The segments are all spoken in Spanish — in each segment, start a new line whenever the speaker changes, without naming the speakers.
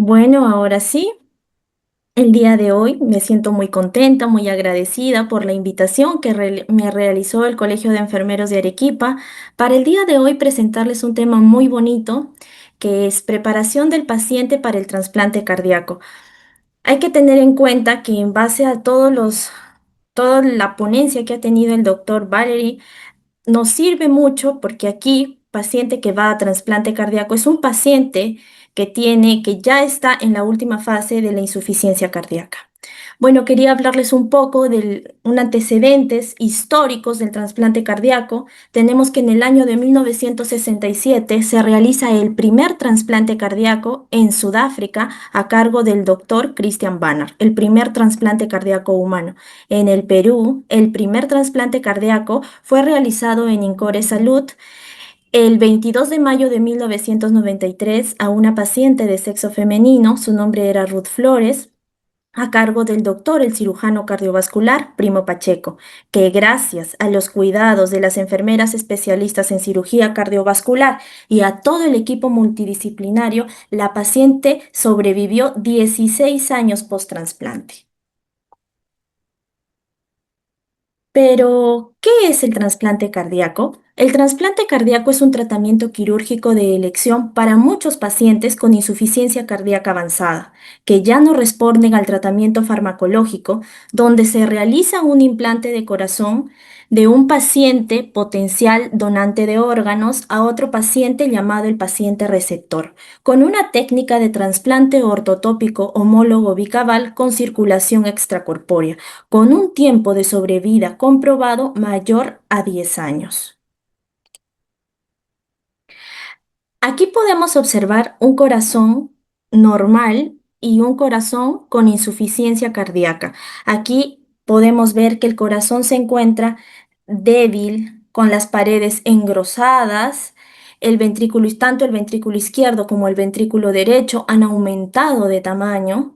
Bueno, ahora sí, el día de hoy me siento muy contenta, muy agradecida por la invitación que me realizó el Colegio de Enfermeros de Arequipa para el día de hoy presentarles un tema muy bonito que es preparación del paciente para el trasplante cardíaco. Hay que tener en cuenta que en base a toda la ponencia que ha tenido el doctor Valery, nos sirve mucho porque aquí, paciente que va a trasplante cardíaco es un paciente que ya está en la última fase de la insuficiencia cardíaca. Bueno, quería hablarles un poco de un antecedentes históricos del trasplante cardíaco. Tenemos que en el año de 1967 se realiza el primer trasplante cardíaco en Sudáfrica a cargo del doctor Christian Barnard, el primer trasplante cardíaco humano. En el Perú, el primer trasplante cardíaco fue realizado en Incore Salud el 22 de mayo de 1993 a una paciente de sexo femenino, su nombre era Ruth Flores, a cargo del doctor, el cirujano cardiovascular Primo Pacheco, que gracias a los cuidados de las enfermeras especialistas en cirugía cardiovascular y a todo el equipo multidisciplinario, la paciente sobrevivió 16 años post-trasplante. Pero, ¿qué es el trasplante cardíaco? El trasplante cardíaco es un tratamiento quirúrgico de elección para muchos pacientes con insuficiencia cardíaca avanzada, que ya no responden al tratamiento farmacológico, donde se realiza un implante de corazón de un paciente potencial donante de órganos a otro paciente llamado el paciente receptor, con una técnica de trasplante ortotópico homólogo bicaval con circulación extracorpórea con un tiempo de sobrevida comprobado mayor a 10 años. Aquí podemos observar un corazón normal y un corazón con insuficiencia cardíaca. Aquí podemos ver que el corazón se encuentra débil, con las paredes engrosadas. Tanto el ventrículo izquierdo como el ventrículo derecho han aumentado de tamaño.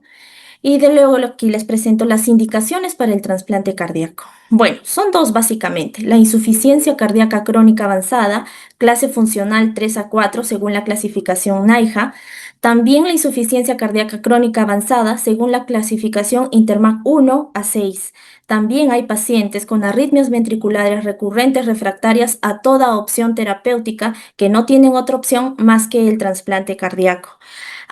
Y de luego aquí les presento las indicaciones para el trasplante cardíaco. Bueno, son dos básicamente. La insuficiencia cardíaca crónica avanzada, clase funcional 3 a 4 según la clasificación NIHA. También la insuficiencia cardíaca crónica avanzada según la clasificación Intermac 1 a 6. También hay pacientes con arritmias ventriculares recurrentes refractarias a toda opción terapéutica que no tienen otra opción más que el trasplante cardíaco.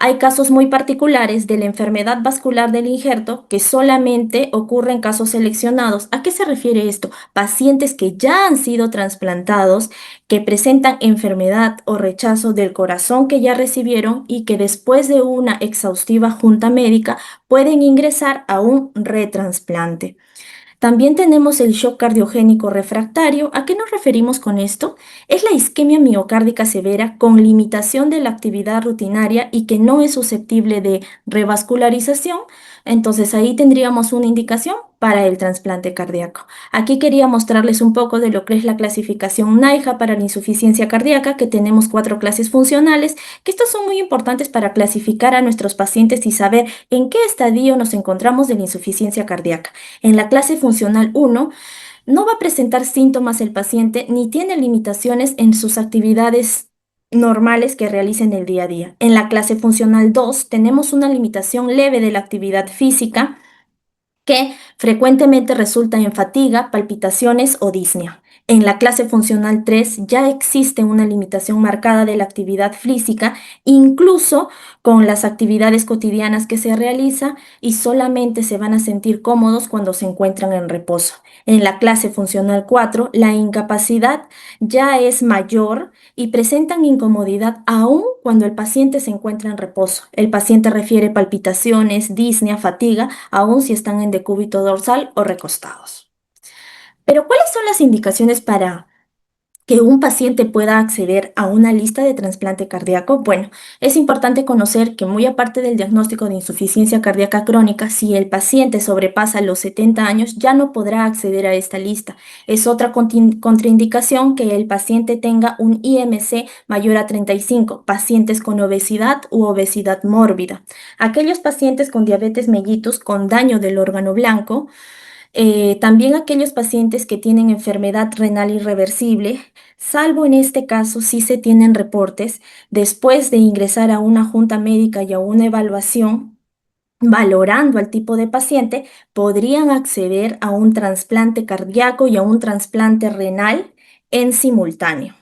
Hay casos muy particulares de la enfermedad vascular del injerto que solamente ocurre en casos seleccionados. ¿A qué se refiere esto? Pacientes que ya han sido trasplantados, que presentan enfermedad o rechazo del corazón que ya recibieron y que después de una exhaustiva junta médica pueden ingresar a un retrasplante. También tenemos el shock cardiogénico refractario. ¿A qué nos referimos con esto? Es la isquemia miocárdica severa con limitación de la actividad rutinaria y que no es susceptible de revascularización. Entonces ahí tendríamos una indicación para el trasplante cardíaco. Aquí quería mostrarles un poco de lo que es la clasificación NIHA para la insuficiencia cardíaca, que tenemos 4 clases funcionales, que estas son muy importantes para clasificar a nuestros pacientes y saber en qué estadio nos encontramos de la insuficiencia cardíaca. En la clase funcional 1 no va a presentar síntomas el paciente ni tiene limitaciones en sus actividades normales que realiza en el día a día. En la clase funcional 2 tenemos una limitación leve de la actividad física que frecuentemente resulta en fatiga, palpitaciones o disnea. En la clase funcional 3 ya existe una limitación marcada de la actividad física, incluso con las actividades cotidianas que se realiza y solamente se van a sentir cómodos cuando se encuentran en reposo. En la clase funcional 4 la incapacidad ya es mayor y presentan incomodidad aún cuando el paciente se encuentra en reposo. El paciente refiere palpitaciones, disnea, fatiga, aún si están en decúbito dorsal o recostados. Pero, ¿cuáles son las indicaciones para que un paciente pueda acceder a una lista de trasplante cardíaco? Bueno, es importante conocer que muy aparte del diagnóstico de insuficiencia cardíaca crónica, si el paciente sobrepasa los 70 años, ya no podrá acceder a esta lista. Es otra contraindicación que el paciente tenga un IMC mayor a 35, pacientes con obesidad u obesidad mórbida. Aquellos pacientes con diabetes mellitus con daño del órgano blanco, También aquellos pacientes que tienen enfermedad renal irreversible, salvo en este caso si se tienen reportes después de ingresar a una junta médica y a una evaluación, valorando al tipo de paciente, podrían acceder a un trasplante cardíaco y a un trasplante renal en simultáneo.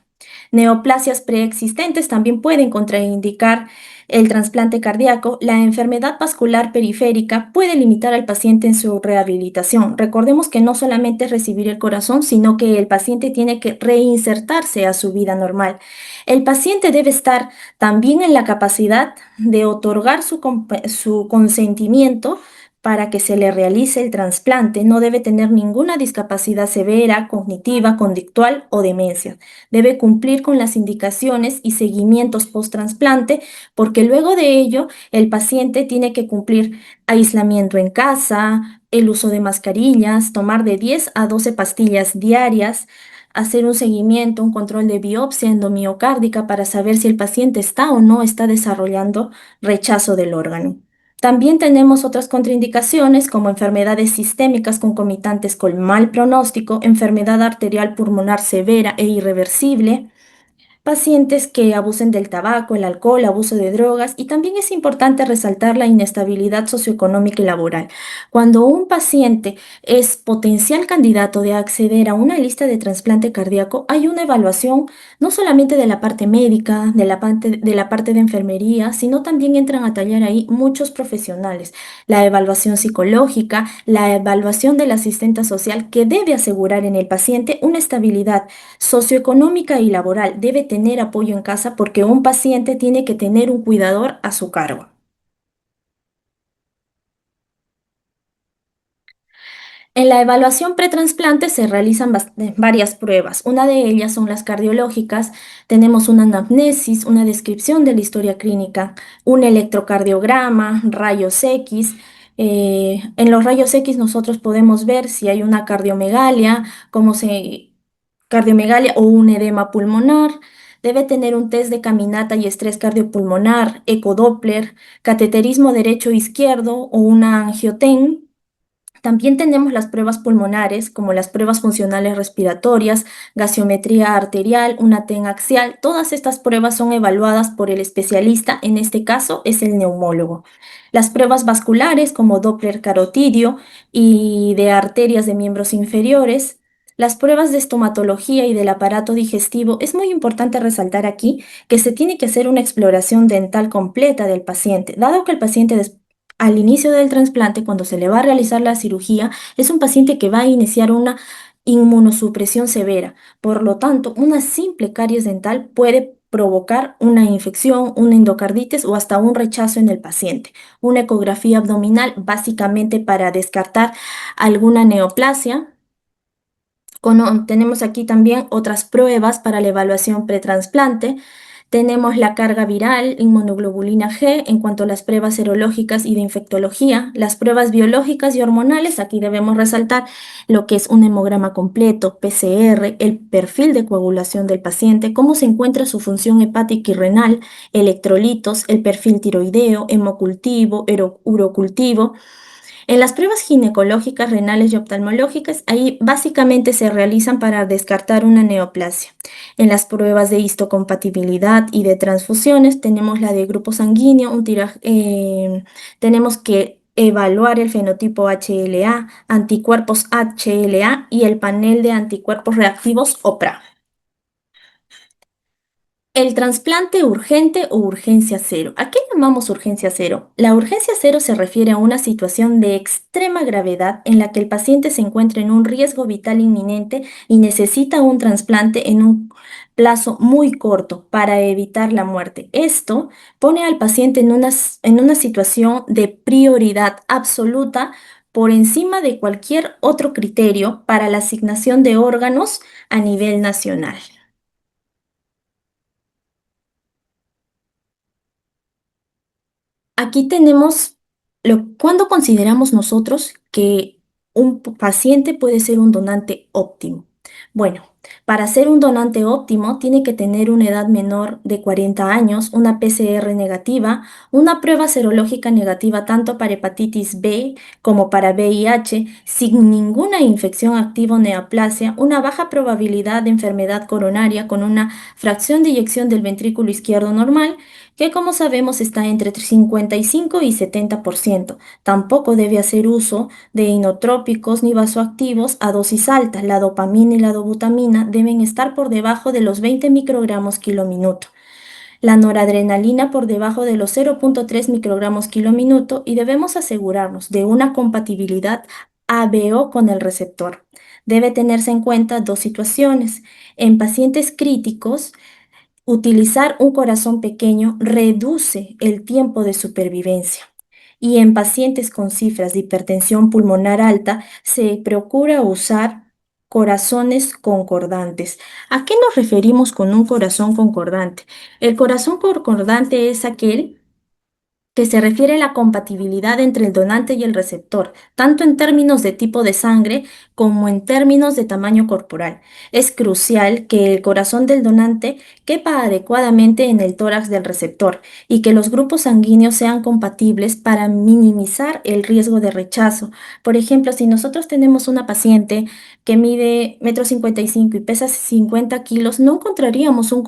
Neoplasias preexistentes también pueden contraindicar el trasplante cardíaco. La enfermedad vascular periférica puede limitar al paciente en su rehabilitación. Recordemos que no solamente es recibir el corazón, sino que el paciente tiene que reinsertarse a su vida normal. El paciente debe estar también en la capacidad de otorgar su consentimiento para que se le realice el trasplante. No debe tener ninguna discapacidad severa, cognitiva, conductual o demencia. Debe cumplir con las indicaciones y seguimientos post-trasplante, porque luego de ello el paciente tiene que cumplir aislamiento en casa, el uso de mascarillas, tomar de 10 a 12 pastillas diarias, hacer un seguimiento, un control de biopsia endomiocárdica para saber si el paciente está o no está desarrollando rechazo del órgano. También tenemos otras contraindicaciones como enfermedades sistémicas concomitantes con mal pronóstico, enfermedad arterial pulmonar severa e irreversible, pacientes que abusen del tabaco, el alcohol, abuso de drogas, y también es importante resaltar la inestabilidad socioeconómica y laboral. Cuando un paciente es potencial candidato de acceder a una lista de trasplante cardíaco, hay una evaluación no solamente de la parte médica, de la parte de enfermería, sino también entran a tallar ahí muchos profesionales. La evaluación psicológica, la evaluación del asistente social que debe asegurar en el paciente una estabilidad socioeconómica y laboral. Debe tener apoyo en casa porque un paciente tiene que tener un cuidador a su cargo. En la evaluación pretransplante se realizan varias pruebas. Una de ellas son las cardiológicas. Tenemos una anamnesis, una descripción de la historia clínica, un electrocardiograma, rayos X. En los rayos X nosotros podemos ver si hay una cardiomegalia, cardiomegalia o un edema pulmonar. Debe tener un test de caminata y estrés cardiopulmonar, ecodoppler, cateterismo derecho e izquierdo o una angioten. También tenemos las pruebas pulmonares, como las pruebas funcionales respiratorias, gasiometría arterial, una TEN axial. Todas estas pruebas son evaluadas por el especialista, en este caso es el neumólogo. Las pruebas vasculares, como Doppler carotidio y de arterias de miembros inferiores. Las pruebas de estomatología y del aparato digestivo. Es muy importante resaltar aquí que se tiene que hacer una exploración dental completa del paciente, dado que el paciente al inicio del trasplante, cuando se le va a realizar la cirugía, es un paciente que va a iniciar una inmunosupresión severa. Por lo tanto, una simple caries dental puede provocar una infección, una endocarditis o hasta un rechazo en el paciente. Una ecografía abdominal, básicamente para descartar alguna neoplasia. Tenemos aquí también otras pruebas para la evaluación pretransplante. Tenemos la carga viral, inmunoglobulina G, en cuanto a las pruebas serológicas y de infectología. Las pruebas biológicas y hormonales, aquí debemos resaltar lo que es un hemograma completo, PCR, el perfil de coagulación del paciente, cómo se encuentra su función hepática y renal, electrolitos, el perfil tiroideo, hemocultivo, urocultivo. En las pruebas ginecológicas, renales y oftalmológicas, ahí básicamente se realizan para descartar una neoplasia. En las pruebas de histocompatibilidad y de transfusiones, tenemos la de grupo sanguíneo, tenemos que evaluar el fenotipo HLA, anticuerpos HLA y el panel de anticuerpos reactivos OPRA. El trasplante urgente o urgencia cero. ¿A qué llamamos urgencia cero? La urgencia cero se refiere a una situación de extrema gravedad en la que el paciente se encuentra en un riesgo vital inminente y necesita un trasplante en un plazo muy corto para evitar la muerte. Esto pone al paciente en una situación de prioridad absoluta por encima de cualquier otro criterio para la asignación de órganos a nivel nacional. Aquí tenemos cuando consideramos nosotros que un paciente puede ser un donante óptimo. Bueno, para ser un donante óptimo tiene que tener una edad menor de 40 años, una PCR negativa, una prueba serológica negativa tanto para hepatitis B como para VIH, sin ninguna infección activa o neoplasia, una baja probabilidad de enfermedad coronaria con una fracción de eyección del ventrículo izquierdo normal, que como sabemos está entre 55 y 70%. Tampoco debe hacer uso de inotrópicos ni vasoactivos a dosis altas. La dopamina y la dobutamina deben estar por debajo de los 20 microgramos kilominuto. La noradrenalina por debajo de los 0,3 microgramos kilominuto y debemos asegurarnos de una compatibilidad ABO con el receptor. Debe tenerse en cuenta dos situaciones. En pacientes críticos, utilizar un corazón pequeño reduce el tiempo de supervivencia. Y en pacientes con cifras de hipertensión pulmonar alta, se procura usar corazones concordantes. ¿A qué nos referimos con un corazón concordante? El corazón concordante es aquel que se refiere a la compatibilidad entre el donante y el receptor, tanto en términos de tipo de sangre como en términos de tamaño corporal. Es crucial que el corazón del donante quepa adecuadamente en el tórax del receptor y que los grupos sanguíneos sean compatibles para minimizar el riesgo de rechazo. Por ejemplo, si nosotros tenemos una paciente que mide 1,55 m y pesa 50 kilos, no encontraríamos un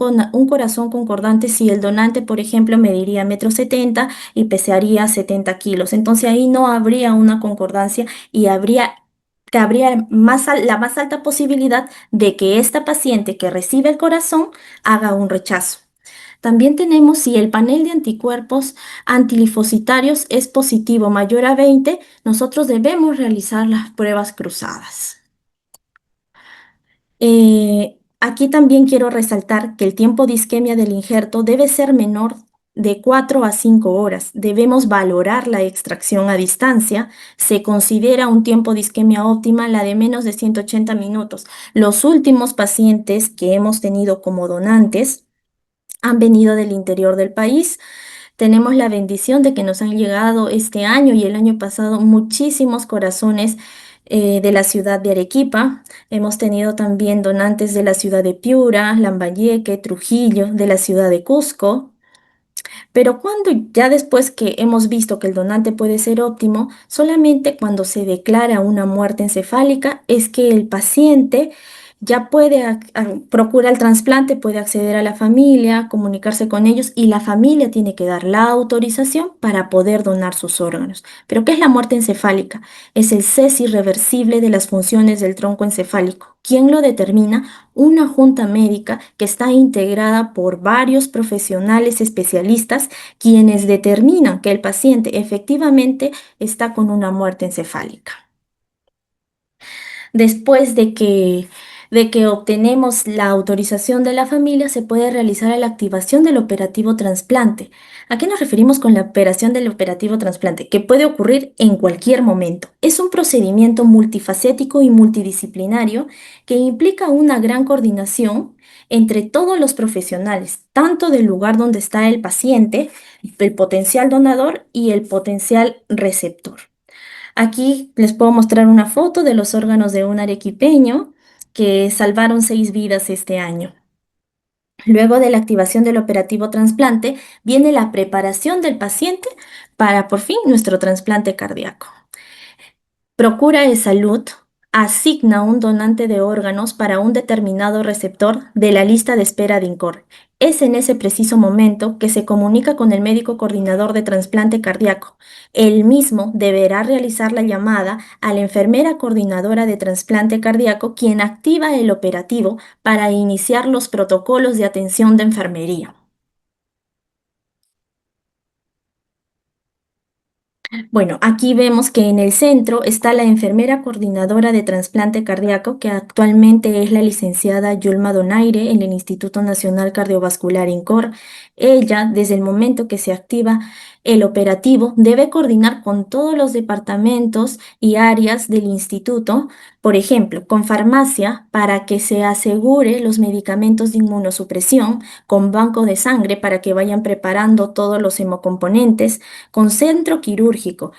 corazón concordante si el donante, por ejemplo, mediría 1,70 m y pesaría 70 kilos. Entonces ahí no habría una concordancia y habría la más alta posibilidad de que esta paciente que recibe el corazón haga un rechazo. También tenemos si el panel de anticuerpos antilinfocitarios es positivo mayor a 20, nosotros debemos realizar las pruebas cruzadas. Aquí también quiero resaltar que el tiempo de isquemia del injerto debe ser menor de 4 a 5 horas. Debemos valorar la extracción a distancia. Se considera un tiempo de isquemia óptima la de menos de 180 minutos. Los últimos pacientes que hemos tenido como donantes han venido del interior del país. Tenemos la bendición de que nos han llegado este año y el año pasado muchísimos corazones de la ciudad de Arequipa. Hemos tenido también donantes de la ciudad de Piura, Lambayeque, Trujillo, de la ciudad de Cusco. Pero cuando ya después que hemos visto que el donante puede ser óptimo, solamente cuando se declara una muerte encefálica es que el paciente ya puede procura el trasplante, puede acceder a la familia, comunicarse con ellos y la familia tiene que dar la autorización para poder donar sus órganos. ¿Pero qué es la muerte encefálica? Es el cese irreversible de las funciones del tronco encefálico. ¿Quién lo determina? Una junta médica que está integrada por varios profesionales especialistas quienes determinan que el paciente efectivamente está con una muerte encefálica. Después de que obtenemos la autorización de la familia, se puede realizar la activación del operativo trasplante. ¿A qué nos referimos con la operación del operativo trasplante? Que puede ocurrir en cualquier momento. Es un procedimiento multifacético y multidisciplinario que implica una gran coordinación entre todos los profesionales, tanto del lugar donde está el paciente, el potencial donador y el potencial receptor. Aquí les puedo mostrar una foto de los órganos de un arequipeño que salvaron 6 vidas este año. Luego de la activación del operativo trasplante, viene la preparación del paciente para por fin nuestro trasplante cardíaco. Procura de Salud asigna un donante de órganos para un determinado receptor de la lista de espera de INCOR. Es en ese preciso momento que se comunica con el médico coordinador de trasplante cardíaco. El mismo deberá realizar la llamada a la enfermera coordinadora de trasplante cardíaco, quien activa el operativo para iniciar los protocolos de atención de enfermería. Bueno, aquí vemos que en el centro está la enfermera coordinadora de trasplante cardíaco, que actualmente es la licenciada Yulma Donaire en el Instituto Nacional Cardiovascular INCOR. Ella, desde el momento que se activa el operativo, debe coordinar con todos los departamentos y áreas del instituto, por ejemplo, con farmacia para que se asegure los medicamentos de inmunosupresión, con banco de sangre para que vayan preparando todos los hemocomponentes, con centro quirúrgico.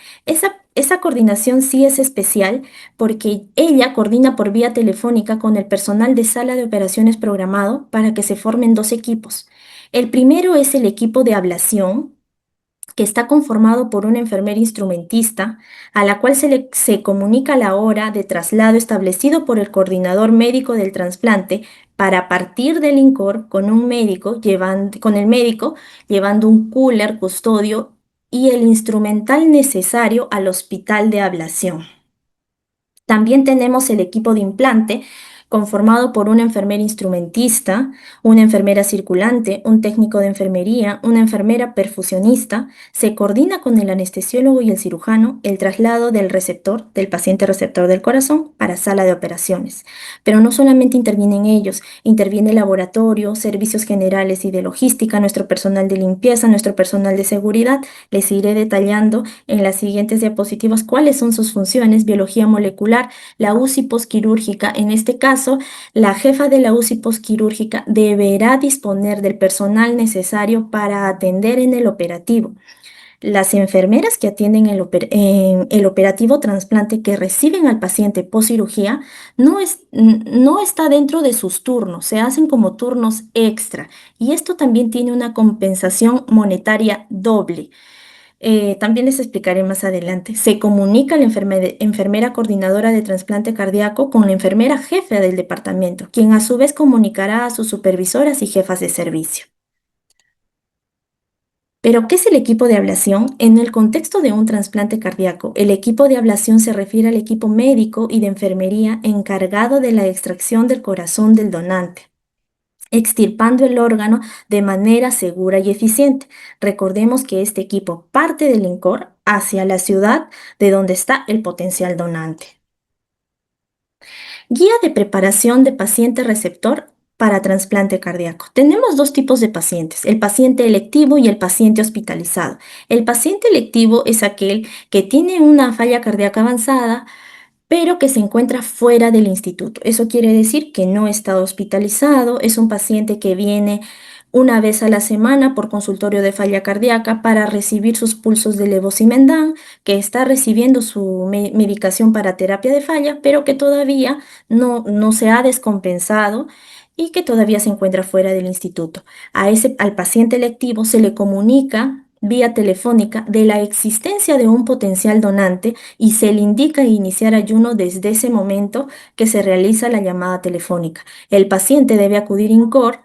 Esa coordinación sí es especial porque ella coordina por vía telefónica con el personal de sala de operaciones programado para que se formen dos equipos. El primero es el equipo de ablación, que está conformado por una enfermera instrumentista, a la cual se comunica la hora de traslado establecido por el coordinador médico del trasplante para partir del INCOR con un médico con el médico llevando un cooler, custodio y el instrumental necesario al hospital de ablación. También tenemos el equipo de implante, conformado por una enfermera instrumentista, una enfermera circulante, un técnico de enfermería, una enfermera perfusionista. Se coordina con el anestesiólogo y el cirujano el traslado del receptor, del paciente receptor del corazón, para sala de operaciones. Pero no solamente intervienen ellos, interviene el laboratorio, servicios generales y de logística, nuestro personal de limpieza, nuestro personal de seguridad. Les iré detallando en las siguientes diapositivas cuáles son sus funciones: biología molecular, la UCI posquirúrgica. En este caso, la jefa de la UCI posquirúrgica deberá disponer del personal necesario para atender en el operativo. Las enfermeras que atienden en el operativo trasplante, que reciben al paciente post cirugía, no está dentro de sus turnos, se hacen como turnos extra, y esto también tiene una compensación monetaria doble. También les explicaré más adelante. Se comunica la enfermera coordinadora de trasplante cardíaco con la enfermera jefe del departamento, quien a su vez comunicará a sus supervisoras y jefas de servicio. Pero, ¿qué es el equipo de ablación? En el contexto de un trasplante cardíaco, el equipo de ablación se refiere al equipo médico y de enfermería encargado de la extracción del corazón del donante, extirpando el órgano de manera segura y eficiente. Recordemos que este equipo parte del INCOR hacia la ciudad de donde está el potencial donante. Guía de preparación de paciente receptor para trasplante cardíaco. Tenemos dos tipos de pacientes: el paciente electivo y el paciente hospitalizado. El paciente electivo es aquel que tiene una falla cardíaca avanzada, pero que se encuentra fuera del instituto. Eso quiere decir que no está hospitalizado, es un paciente que viene una vez a la semana por consultorio de falla cardíaca para recibir sus pulsos de levosimendan, que está recibiendo su medicación para terapia de falla, pero que todavía no se ha descompensado y que todavía se encuentra fuera del instituto. Al paciente electivo se le comunica vía telefónica de la existencia de un potencial donante y se le indica iniciar ayuno desde ese momento que se realiza la llamada telefónica. El paciente debe acudir INCOR,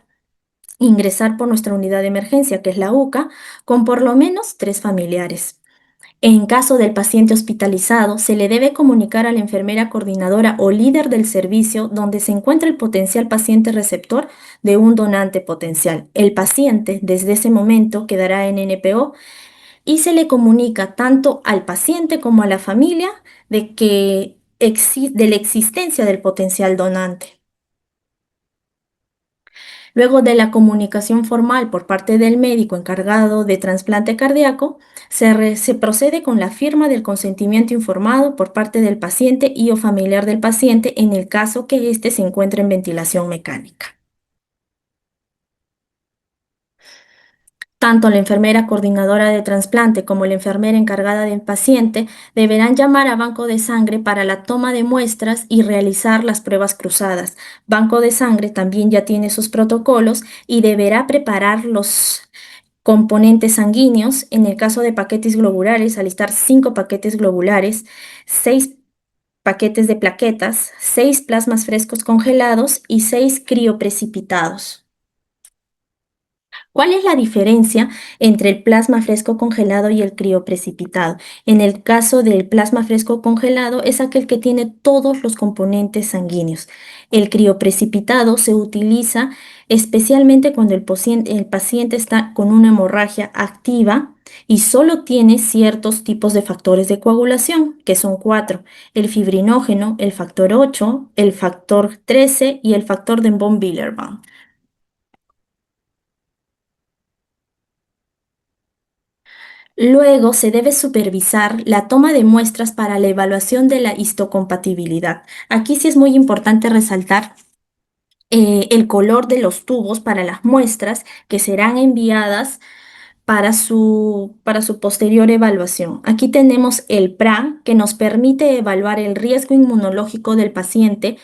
ingresar por nuestra unidad de emergencia, que es la UCA, con por lo menos 3 familiares. En caso del paciente hospitalizado, se le debe comunicar a la enfermera coordinadora o líder del servicio donde se encuentra el potencial paciente receptor de un donante potencial. El paciente desde ese momento quedará en NPO y se le comunica tanto al paciente como a la familia de la existencia del potencial donante. Luego de la comunicación formal por parte del médico encargado de trasplante cardíaco, se procede con la firma del consentimiento informado por parte del paciente y o familiar del paciente en el caso que éste se encuentre en ventilación mecánica. Tanto la enfermera coordinadora de trasplante como la enfermera encargada del paciente deberán llamar a Banco de Sangre para la toma de muestras y realizar las pruebas cruzadas. Banco de Sangre también ya tiene sus protocolos y deberá preparar los componentes sanguíneos. En el caso de paquetes globulares, alistar 5 paquetes globulares, 6 paquetes de plaquetas, 6 plasmas frescos congelados y 6 crioprecipitados. ¿Cuál es la diferencia entre el plasma fresco congelado y el crioprecipitado? En el caso del plasma fresco congelado es aquel que tiene todos los componentes sanguíneos. El crioprecipitado se utiliza especialmente cuando el paciente está con una hemorragia activa y solo tiene ciertos tipos de factores de coagulación, que son 4: el fibrinógeno, el factor 8, el factor 13 y el factor de von Willebrand. Luego se debe supervisar la toma de muestras para la evaluación de la histocompatibilidad. Aquí sí es muy importante resaltar el color de los tubos para las muestras que serán enviadas para su posterior evaluación. Aquí tenemos el PRA, que nos permite evaluar el riesgo inmunológico del paciente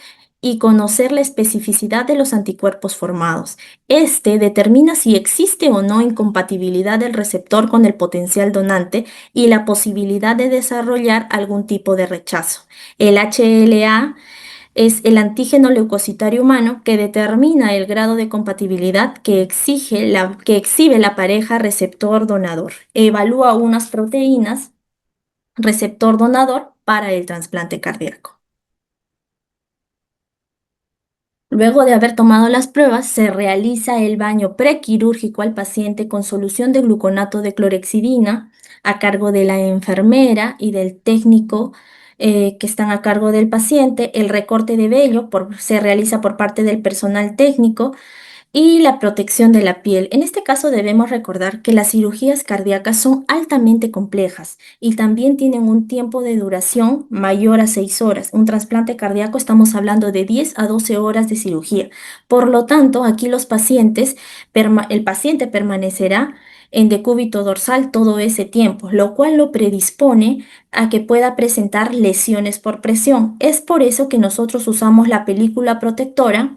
y conocer la especificidad de los anticuerpos formados. Este determina si existe o no incompatibilidad del receptor con el potencial donante y la posibilidad de desarrollar algún tipo de rechazo. El HLA es el antígeno leucocitario humano que determina el grado de compatibilidad que exhibe la pareja receptor-donador. Evalúa unas proteínas receptor-donador para el trasplante cardíaco. Luego de haber tomado las pruebas, se realiza el baño prequirúrgico al paciente con solución de gluconato de clorexidina a cargo de la enfermera y del técnico que están a cargo del paciente. El recorte de vello se realiza por parte del personal técnico y la protección de la piel. En este caso debemos recordar que las cirugías cardíacas son altamente complejas y también tienen un tiempo de duración mayor a 6 horas. Un trasplante cardíaco estamos hablando de 10 a 12 horas de cirugía. Por lo tanto, aquí el paciente permanecerá en decúbito dorsal todo ese tiempo, lo cual lo predispone a que pueda presentar lesiones por presión. Es por eso que nosotros usamos la película protectora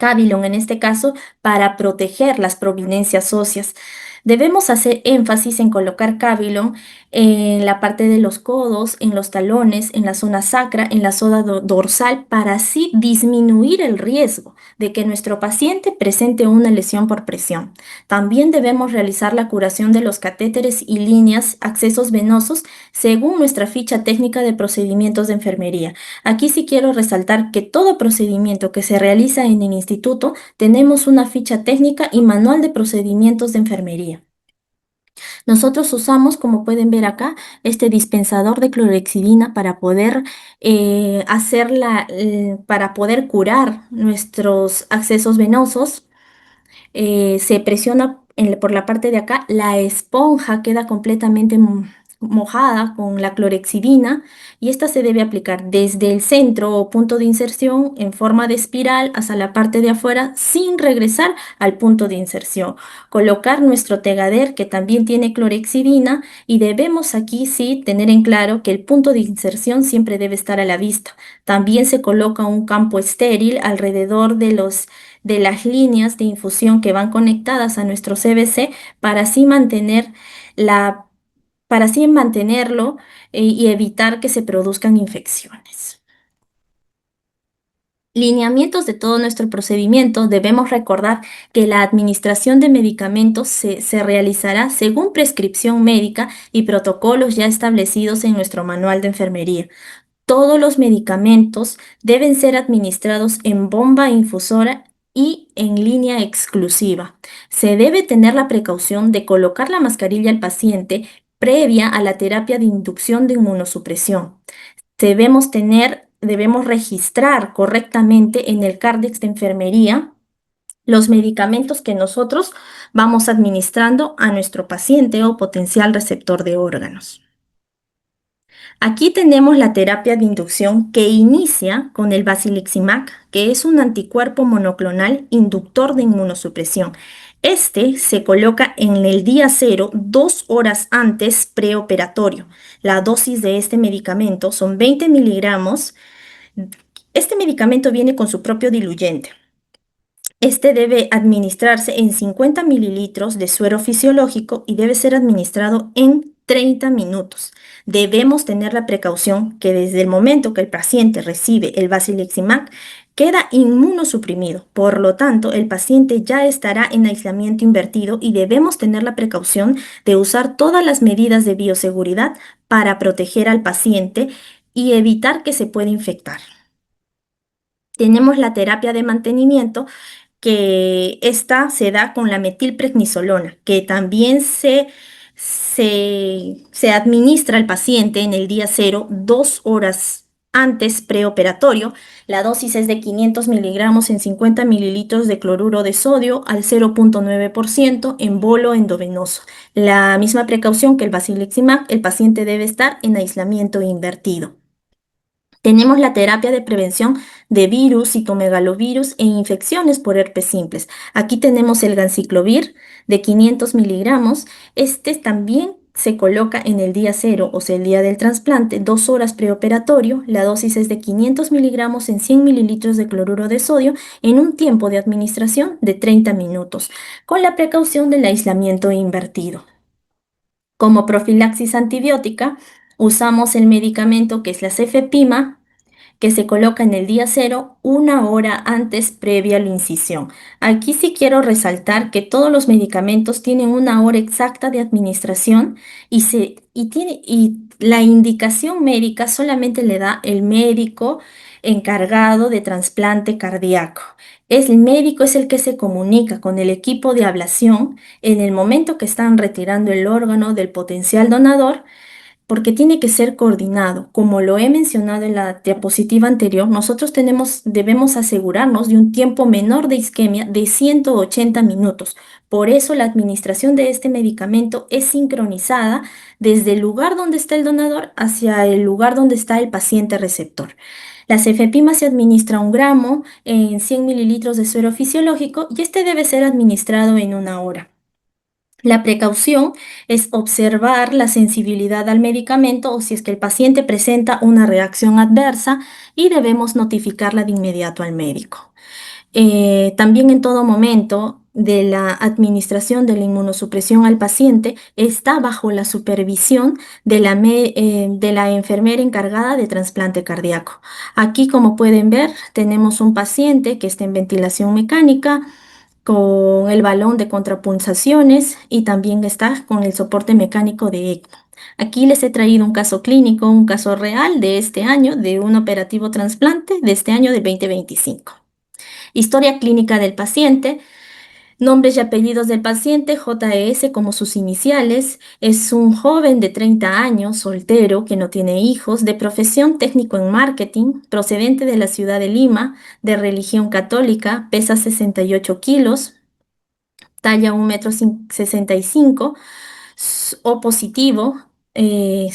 Cavilon en este caso, para proteger las prominencias óseas. Debemos hacer énfasis en colocar Cavilon en la parte de los codos, en los talones, en la zona sacra, en la zona dorsal, para así disminuir el riesgo de que nuestro paciente presente una lesión por presión. También debemos realizar la curación de los catéteres y líneas, accesos venosos, según nuestra ficha técnica de procedimientos de enfermería. Aquí sí quiero resaltar que todo procedimiento que se realiza en el instituto tenemos una ficha técnica y manual de procedimientos de enfermería. Nosotros usamos, como pueden ver acá, este dispensador de clorexidina para poder para poder curar nuestros accesos venosos. Se presiona por la parte de acá, la esponja queda completamente mojada con la clorexidina y esta se debe aplicar desde el centro o punto de inserción en forma de espiral hasta la parte de afuera sin regresar al punto de inserción. Colocar nuestro tegader que también tiene clorexidina y debemos aquí sí tener en claro que el punto de inserción siempre debe estar a la vista. También se coloca un campo estéril alrededor de las líneas de infusión que van conectadas a nuestro CBC para así la, para así mantenerlo y evitar que se produzcan infecciones. Lineamientos de todo nuestro procedimiento, debemos recordar que la administración de medicamentos se realizará según prescripción médica y protocolos ya establecidos en nuestro manual de enfermería. Todos los medicamentos deben ser administrados en bomba infusora y en línea exclusiva. Se debe tener la precaución de colocar la mascarilla al paciente previa a la terapia de inducción de inmunosupresión. Debemos registrar correctamente en el Cardex de enfermería los medicamentos que nosotros vamos administrando a nuestro paciente o potencial receptor de órganos. Aquí tenemos la terapia de inducción que inicia con el Basiliximab, que es un anticuerpo monoclonal inductor de inmunosupresión. Este se coloca en el día cero, 2 horas antes preoperatorio. La dosis de este medicamento son 20 miligramos. Este medicamento viene con su propio diluyente. Este debe administrarse en 50 mililitros de suero fisiológico y debe ser administrado en 30 minutos. Debemos tener la precaución que desde el momento que el paciente recibe el Basiliximab queda inmunosuprimido. Por lo tanto, el paciente ya estará en aislamiento invertido y debemos tener la precaución de usar todas las medidas de bioseguridad para proteger al paciente y evitar que se pueda infectar. Tenemos la terapia de mantenimiento que esta se da con la metilprednisolona, que también se administra al paciente en el día cero, 2 horas antes preoperatorio. La dosis es de 500 miligramos en 50 mililitros de cloruro de sodio al 0,9% en bolo endovenoso. La misma precaución que el Basiliximab, el paciente debe estar en aislamiento invertido. Tenemos la terapia de prevención de virus, citomegalovirus e infecciones por herpes simples. Aquí tenemos el ganciclovir de 500 miligramos. Este también se coloca en el día cero, o sea, el día del trasplante, 2 horas preoperatorio. La dosis es de 500 miligramos en 100 mililitros de cloruro de sodio en un tiempo de administración de 30 minutos, con la precaución del aislamiento invertido. Como profilaxis antibiótica, usamos el medicamento que es la cefepima, que se coloca en el día cero 1 hora antes previa a la incisión. Aquí sí quiero resaltar que todos los medicamentos tienen 1 hora exacta de administración y la indicación médica solamente le da el médico encargado de trasplante cardíaco. El médico es el que se comunica con el equipo de ablación en el momento que están retirando el órgano del potencial donador, porque tiene que ser coordinado. Como lo he mencionado en la diapositiva anterior, nosotros debemos asegurarnos de un tiempo menor de isquemia de 180 minutos. Por eso la administración de este medicamento es sincronizada desde el lugar donde está el donador hacia el lugar donde está el paciente receptor. La cefepima se administra 1 gramo en 100 mililitros de suero fisiológico y este debe ser administrado en 1 hora. La precaución es observar la sensibilidad al medicamento o si es que el paciente presenta una reacción adversa y debemos notificarla de inmediato al médico. También en todo momento de la administración de la inmunosupresión al paciente está bajo la supervisión de la enfermera encargada de trasplante cardíaco. Aquí, como pueden ver, tenemos un paciente que está en ventilación mecánica con el balón de contrapulsaciones y también está con el soporte mecánico de ECMO. Aquí les he traído un caso clínico, un caso real de este año, de un operativo trasplante de este año del 2025. Historia clínica del paciente. Nombres y apellidos del paciente: JS como sus iniciales. Es un joven de 30 años, soltero, que no tiene hijos, de profesión técnico en marketing, procedente de la ciudad de Lima, de religión católica, pesa 68 kilos, talla 1,65 m, O positivo.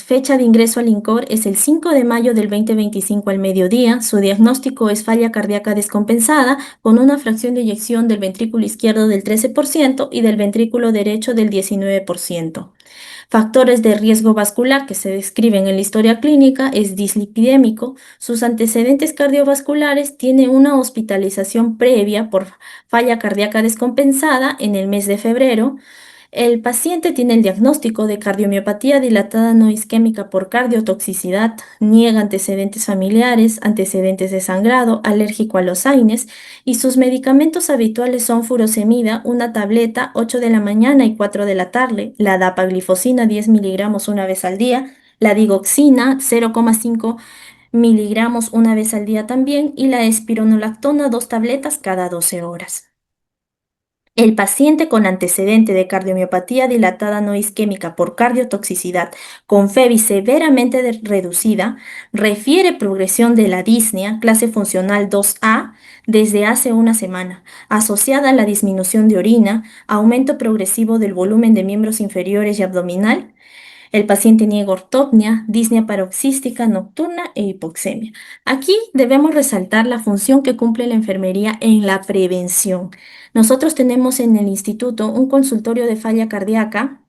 Fecha de ingreso al INCOR es el 5 de mayo del 2025 al mediodía. Su diagnóstico es falla cardíaca descompensada con una fracción de eyección del ventrículo izquierdo del 13% y del ventrículo derecho del 19%. Factores de riesgo vascular que se describen en la historia clínica es dislipidémico. Sus antecedentes cardiovasculares tienen una hospitalización previa por falla cardíaca descompensada en el mes de febrero. El paciente tiene el diagnóstico de cardiomiopatía dilatada no isquémica por cardiotoxicidad, niega antecedentes familiares, antecedentes de sangrado, alérgico a los AINES y sus medicamentos habituales son furosemida, una tableta 8 de la mañana y 4 de la tarde, la dapaglifosina 10 miligramos una vez al día, la digoxina 0,5 miligramos una vez al día también y la espironolactona 2 tabletas cada 12 horas. El paciente con antecedente de cardiomiopatía dilatada no isquémica por cardiotoxicidad con FEBI severamente reducida refiere progresión de la disnea, clase funcional 2A, desde hace una semana, asociada a la disminución de orina, aumento progresivo del volumen de miembros inferiores y abdominal. El paciente niega ortopnia, disnea paroxística nocturna e hipoxemia. Aquí debemos resaltar la función que cumple la enfermería en la prevención. Nosotros tenemos en el instituto un consultorio de falla cardíaca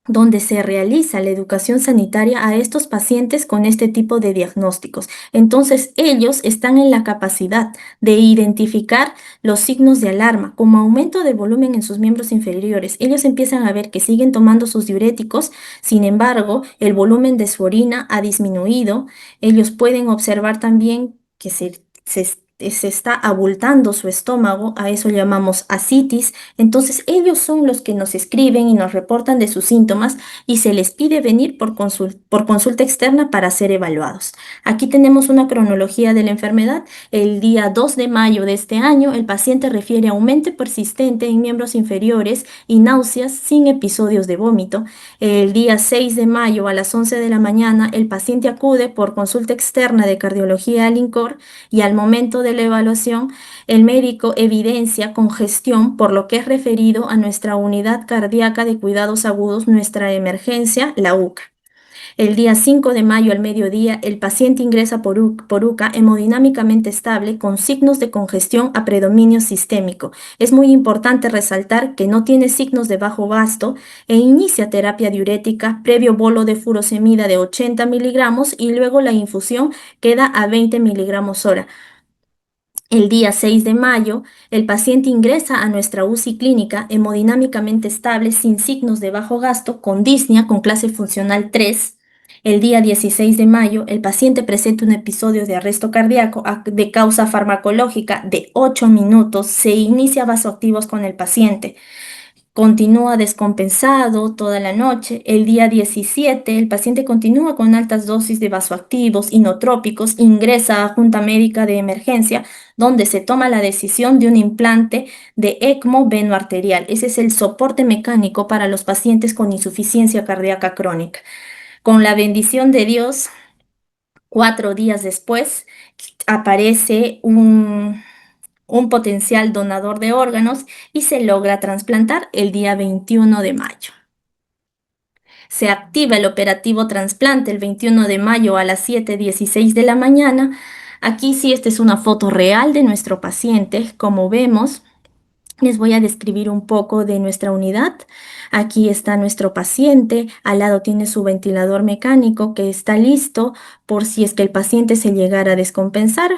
donde se realiza la educación sanitaria a estos pacientes con este tipo de diagnósticos. Entonces, ellos están en la capacidad de identificar los signos de alarma, como aumento del volumen en sus miembros inferiores. Ellos empiezan a ver que siguen tomando sus diuréticos, sin embargo, el volumen de su orina ha disminuido. Ellos pueden observar también que se está abultando su estómago, a eso llamamos ascitis. Entonces ellos son los que nos escriben y nos reportan de sus síntomas y se les pide venir por consulta externa para ser evaluados. Aquí tenemos una cronología de la enfermedad. El día 2 de mayo de este año, el paciente refiere aumento persistente en miembros inferiores y náuseas sin episodios de vómito. El día 6 de mayo a las 11 de la mañana, el paciente acude por consulta externa de cardiología al INCOR y al momento de la evaluación, el médico evidencia congestión, por lo que es referido a nuestra unidad cardíaca de cuidados agudos, nuestra emergencia, la UCA. El día 5 de mayo al mediodía, el paciente ingresa por UCA hemodinámicamente estable con signos de congestión a predominio sistémico. Es muy importante resaltar que no tiene signos de bajo gasto e inicia terapia diurética previo bolo de furosemida de 80 miligramos y luego la infusión queda a 20 miligramos hora. El día 6 de mayo, el paciente ingresa a nuestra UCI clínica hemodinámicamente estable sin signos de bajo gasto con disnea con clase funcional 3. El día 16 de mayo, el paciente presenta un episodio de arresto cardíaco de causa farmacológica de 8 minutos. Se inicia vasoactivos con el paciente. Continúa descompensado toda la noche. El día 17, el paciente continúa con altas dosis de vasoactivos, inotrópicos, ingresa a junta médica de emergencia, donde se toma la decisión de un implante de ECMO venoarterial. Ese es el soporte mecánico para los pacientes con insuficiencia cardíaca crónica. Con la bendición de Dios, 4 días después, aparece un potencial donador de órganos y se logra trasplantar el día 21 de mayo. Se activa el operativo trasplante el 21 de mayo a las 7:16 de la mañana. Aquí sí, esta es una foto real de nuestro paciente. Como vemos, les voy a describir un poco de nuestra unidad. Aquí está nuestro paciente, al lado tiene su ventilador mecánico que está listo por si es que el paciente se llegara a descompensar.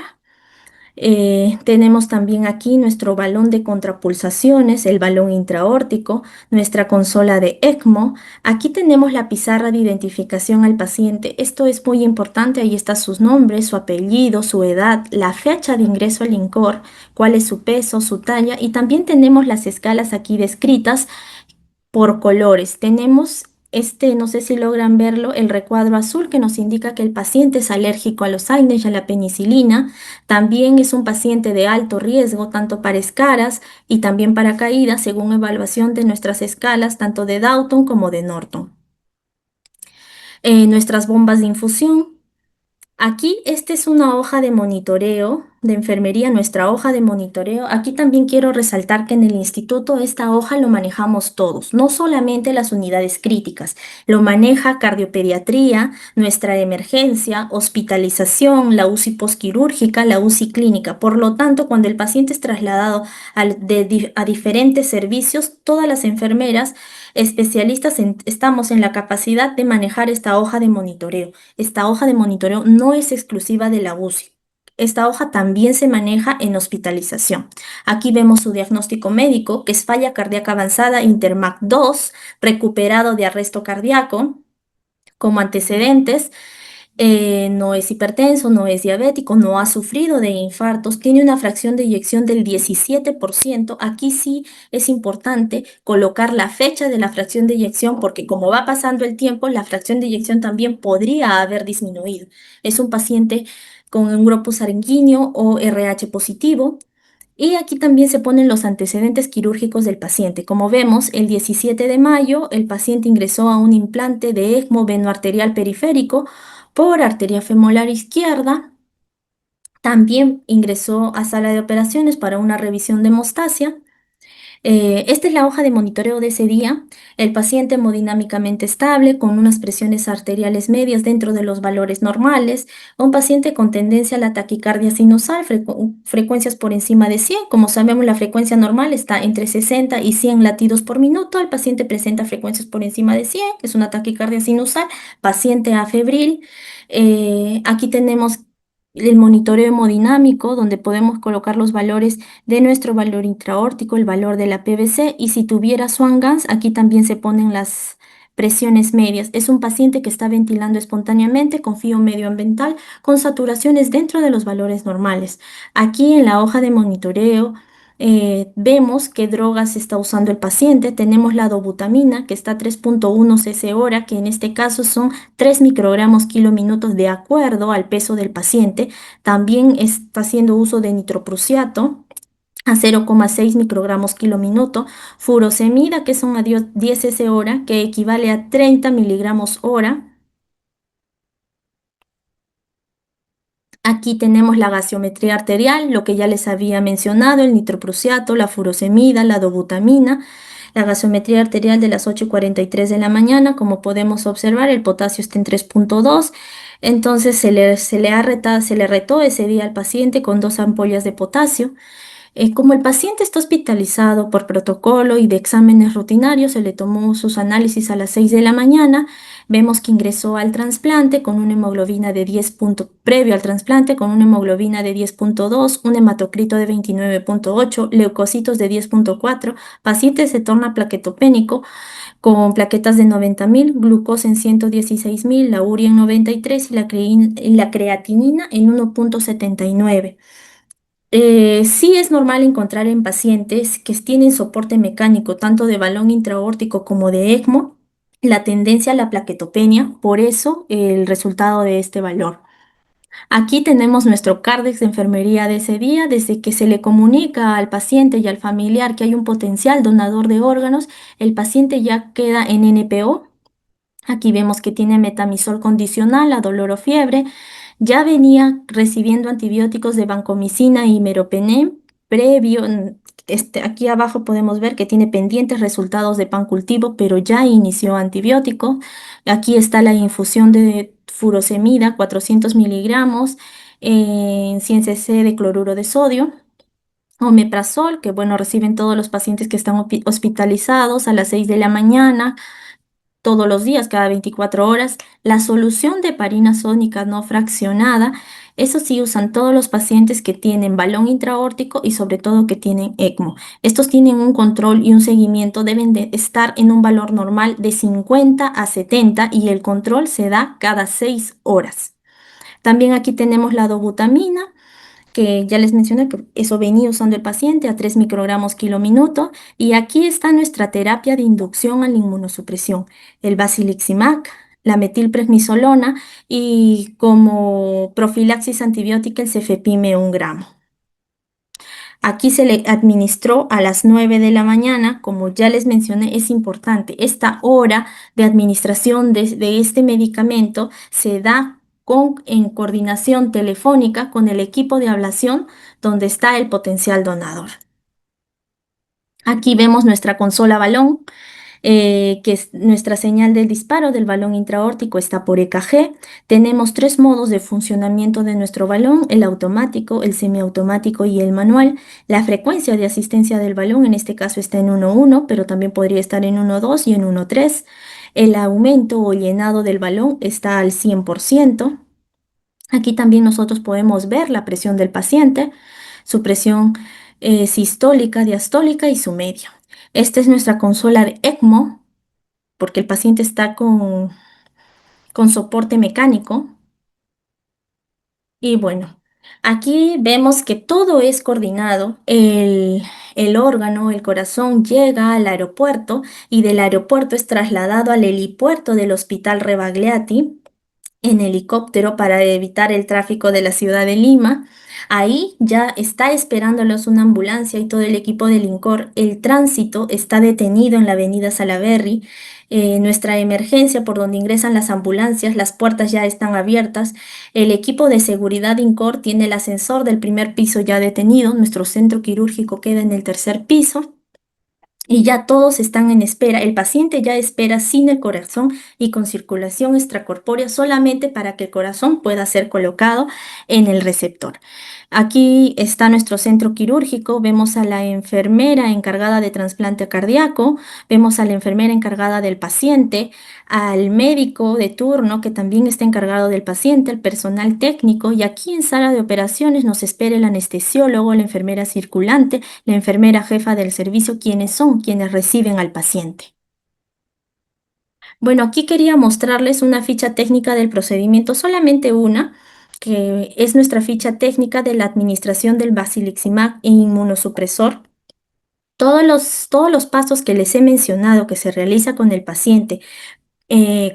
Tenemos también aquí nuestro balón de contrapulsaciones, el balón intraórtico, nuestra consola de ECMO. Aquí tenemos la pizarra de identificación al paciente. Esto es muy importante. Ahí está sus nombres, su apellido, su edad, la fecha de ingreso al INCOR, cuál es su peso, su talla. Y también tenemos las escalas aquí descritas por colores. Tenemos no sé si logran verlo, el recuadro azul que nos indica que el paciente es alérgico a los AINES y a la penicilina. También es un paciente de alto riesgo, tanto para escaras y también para caídas, según evaluación de nuestras escalas, tanto de Downton como de Norton. Nuestras bombas de infusión. Aquí, esta es una hoja de monitoreo de enfermería, nuestra hoja de monitoreo. Aquí también quiero resaltar que en el instituto esta hoja lo manejamos todos, no solamente las unidades críticas, lo maneja cardiopediatría, nuestra emergencia, hospitalización, la UCI posquirúrgica, la UCI clínica. Por lo tanto, cuando el paciente es trasladado a diferentes servicios, todas las enfermeras especialistas estamos en la capacidad de manejar esta hoja de monitoreo. Esta hoja de monitoreo no es exclusiva de la UCI. Esta hoja también se maneja en hospitalización. Aquí vemos su diagnóstico médico, que es falla cardíaca avanzada Intermac 2, recuperado de arresto cardíaco. Como antecedentes, no es hipertenso, no es diabético, no ha sufrido de infartos, tiene una fracción de eyección del 17%. Aquí sí es importante colocar la fecha de la fracción de eyección porque como va pasando el tiempo, la fracción de eyección también podría haber disminuido. Es un paciente con un grupo sanguíneo o RH positivo. Y aquí también se ponen los antecedentes quirúrgicos del paciente. Como vemos, el 17 de mayo el paciente ingresó a un implante de ECMO venoarterial periférico por arteria femoral izquierda. También ingresó a sala de operaciones para una revisión de hemostasia. Esta es la hoja de monitoreo de ese día. El paciente hemodinámicamente estable, con unas presiones arteriales medias dentro de los valores normales. Un paciente con tendencia a la taquicardia sinusal, frecuencias por encima de 100. Como sabemos, la frecuencia normal está entre 60 y 100 latidos por minuto. El paciente presenta frecuencias por encima de 100, es una taquicardia sinusal. Paciente afebril. Aquí tenemos el monitoreo hemodinámico, donde podemos colocar los valores de nuestro valor intraórtico, el valor de la PVC, y si tuviera Swan-Ganz, aquí también se ponen las presiones medias. Es un paciente que está ventilando espontáneamente con fío medioambiental con saturaciones dentro de los valores normales. Aquí en la hoja de monitoreo vemos qué drogas está usando el paciente. Tenemos la dobutamina que está a 3.1 cc hora, que en este caso son 3 microgramos kilóminutos de acuerdo al peso del paciente. También está haciendo uso de nitroprusiato a 0,6 microgramos kilominuto, furosemida, que son a 10 cc hora, que equivale a 30 miligramos hora. Aquí tenemos la gasiometría arterial, lo que ya les había mencionado, el nitroprusiato, la furosemida, la dobutamina. La gasometría arterial de las 8:43 de la mañana, como podemos observar, el potasio está en 3,2. Entonces se le retó ese día al paciente con 2 ampollas de potasio. Como el paciente está hospitalizado por protocolo y de exámenes rutinarios, se le tomó sus análisis a las 6 de la mañana. Vemos que ingresó al trasplante con una hemoglobina de 10 previo al trasplante con una hemoglobina de 10,2, un hematocrito de 29,8, leucocitos de 10,4. Paciente se torna plaquetopénico con plaquetas de 90.000, glucosa en 116.000, la urea en 93 y la creatinina en 1,79. Sí es normal encontrar en pacientes que tienen soporte mecánico, tanto de balón intraórtico como de ECMO, la tendencia a la plaquetopenia, por eso el resultado de este valor. Aquí tenemos nuestro cárdex de enfermería de ese día, desde que se le comunica al paciente y al familiar que hay un potencial donador de órganos, el paciente ya queda en NPO. Aquí vemos que tiene metamizol condicional a dolor o fiebre. Ya venía recibiendo antibióticos de vancomicina y meropenem previo. Aquí abajo podemos ver que tiene pendientes resultados de pancultivo, pero ya inició antibiótico. Aquí está la infusión de furosemida, 400 miligramos en 100 cc de cloruro de sodio. Omeprazol, que bueno, reciben todos los pacientes que están hospitalizados a las 6 de la mañana todos los días, cada 24 horas. La solución de heparina sónica no fraccionada, eso sí usan todos los pacientes que tienen balón intraórtico y sobre todo que tienen ECMO. Estos tienen un control y un seguimiento, deben de estar en un valor normal de 50 a 70 y el control se da cada 6 horas. También aquí tenemos la dobutamina, que ya les mencioné que eso venía usando el paciente a 3 microgramos kilo minuto. Y aquí está nuestra terapia de inducción a la inmunosupresión, el basiliximab, la metilprednisolona y como profilaxis antibiótica el cefepime 1 gramo. Aquí se le administró a las 9 de la mañana, como ya les mencioné, es importante. Esta hora de administración de este medicamento se da en coordinación telefónica con el equipo de ablación donde está el potencial donador. Aquí vemos nuestra consola balón, que es nuestra señal del disparo del balón intraórtico está por EKG. Tenemos 3 modos de funcionamiento de nuestro balón: el automático, el semiautomático y el manual. La frecuencia de asistencia del balón en este caso está en 1,1, pero también podría estar en 1,2 y en 1,3. El aumento o llenado del balón está al 100%. Aquí también nosotros podemos ver la presión del paciente, su presión sistólica, diastólica y su medio. Esta es nuestra consola de ECMO, porque el paciente está con soporte mecánico. Y bueno, aquí vemos que todo es coordinado. El órgano, el corazón, llega al aeropuerto y del aeropuerto es trasladado al helipuerto del Hospital Rebagliati en helicóptero para evitar el tráfico de la ciudad de Lima. Ahí ya está esperándolos una ambulancia y todo el equipo del INCOR. El tránsito está detenido en la avenida Salaberry. Nuestra emergencia por donde ingresan las ambulancias, las puertas ya están abiertas. El equipo de seguridad INCOR tiene el ascensor del primer piso ya detenido. Nuestro centro quirúrgico queda en el tercer piso. Y ya todos están en espera. El paciente ya espera sin el corazón y con circulación extracorpórea solamente para que el corazón pueda ser colocado en el receptor. Aquí está nuestro centro quirúrgico. Vemos a la enfermera encargada de trasplante cardíaco, vemos a la enfermera encargada del paciente, al médico de turno que también está encargado del paciente, el personal técnico, y aquí en sala de operaciones nos espera el anestesiólogo, la enfermera circulante, la enfermera jefa del servicio, quienes son quienes reciben al paciente. Bueno, aquí quería mostrarles una ficha técnica del procedimiento, solamente una, que es nuestra ficha técnica de la administración del basiliximab e inmunosupresor. Todos los pasos que les he mencionado que se realiza con el paciente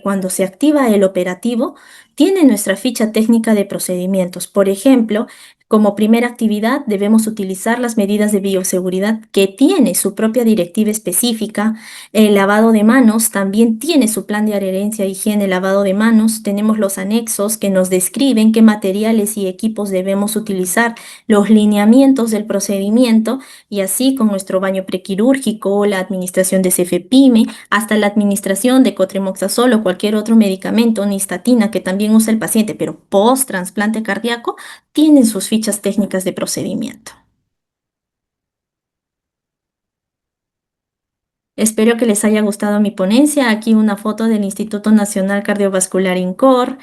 cuando se activa el operativo, tiene nuestra ficha técnica de procedimientos. Por ejemplo, Como primera actividad, debemos utilizar las medidas de bioseguridad que tiene su propia directiva específica. El lavado de manos también tiene su plan de adherencia a higiene, lavado de manos. Tenemos los anexos que nos describen qué materiales y equipos debemos utilizar, los lineamientos del procedimiento y así con nuestro baño prequirúrgico, la administración de cefepime, hasta la administración de cotrimoxazol o cualquier otro medicamento, nistatina que también usa el paciente, pero post trasplante cardíaco tienen sus fichas técnicas de procedimiento. Espero que les haya gustado mi ponencia. Aquí una foto del Instituto Nacional Cardiovascular INCOR.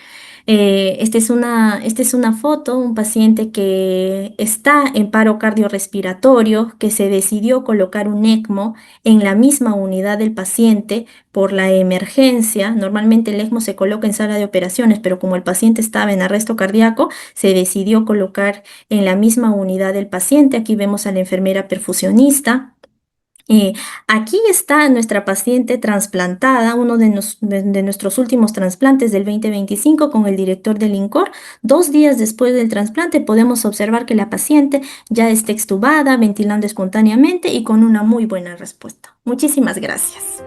Esta es una foto, un paciente que está en paro cardiorrespiratorio, que se decidió colocar un ECMO en la misma unidad del paciente por la emergencia. Normalmente el ECMO se coloca en sala de operaciones, pero como el paciente estaba en arresto cardíaco, se decidió colocar en la misma unidad del paciente. Aquí vemos a la enfermera perfusionista. Eh, Aquí está nuestra paciente trasplantada, uno de nuestros últimos trasplantes del 2025 con el director del INCOR. 2 días después del trasplante podemos observar que la paciente ya está extubada, ventilando espontáneamente y con una muy buena respuesta. Muchísimas gracias.